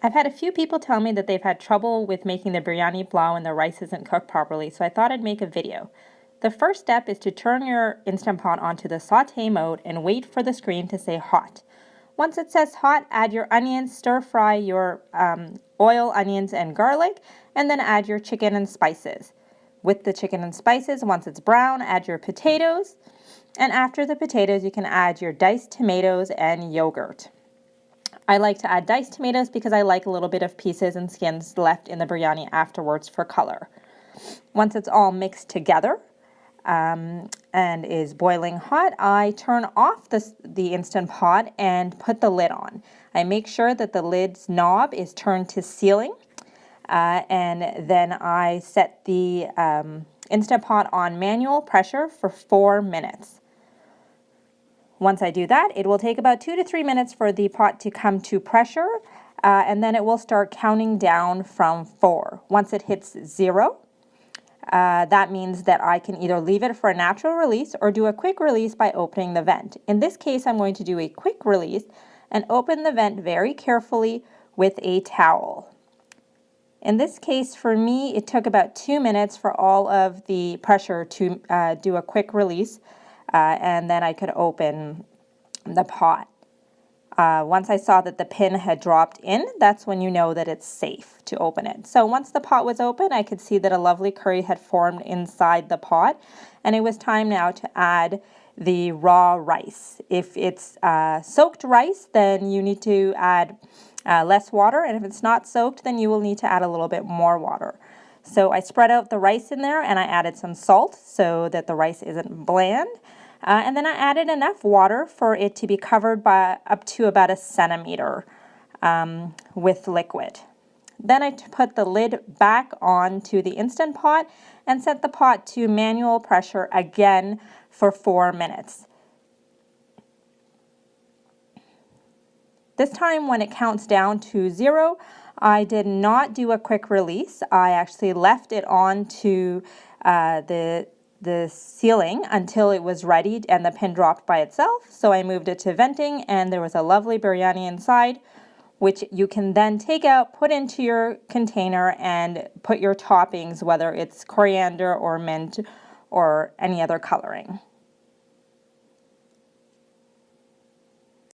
I've had a few people tell me that they've had trouble with making the biryani pulao when the rice isn't cooked properly, so I thought I'd make a video. The first step is to turn your Instant Pot onto the saute mode and wait for the screen to say hot. Once it says hot, add your onions, stir fry your oil, onions, and garlic, and then add your chicken and spices. With the chicken and spices, once it's brown, add your potatoes, and after the potatoes, you can add your diced tomatoes and yogurt. I like to add diced tomatoes because I like a little bit of pieces and skins left in the biryani afterwards for color. Once it's all mixed together and is boiling hot, I turn off the Instant Pot and put the lid on. I make sure that the lid's knob is turned to sealing, and then I set the Instant Pot on manual pressure for 4 minutes. Once I do that, it will take about 2 to 3 minutes for the pot to come to pressure, and then it will start counting down from 4. Once it hits 0, that means that I can either leave it for a natural release or do a quick release by opening the vent. In this case, I'm going to do a quick release and open the vent very carefully with a towel. In this case, for me, it took about 2 minutes for all of the pressure to do a quick release. And then I could open the pot. Once I saw that the pin had dropped in, that's when you know that it's safe to open it. So once the pot was open, I could see that a lovely curry had formed inside the pot, and it was time now to add the raw rice. If it's soaked rice, then you need to add less water, and if it's not soaked, then you will need to add a little bit more water. So I spread out the rice in there and I added some salt so that the rice isn't bland. And then I added enough water for it to be covered by up to about 1 centimeter with liquid. Then I put the lid back onto the Instant Pot and set the pot to manual pressure again for 4 minutes. This time when it counts down to 0, I did not do a quick release. I actually left it on to the ceiling until it was ready and the pin dropped by itself. So I moved it to venting and there was a lovely biryani inside, which you can then take out, put into your container and put your toppings, whether it's coriander or mint or any other coloring.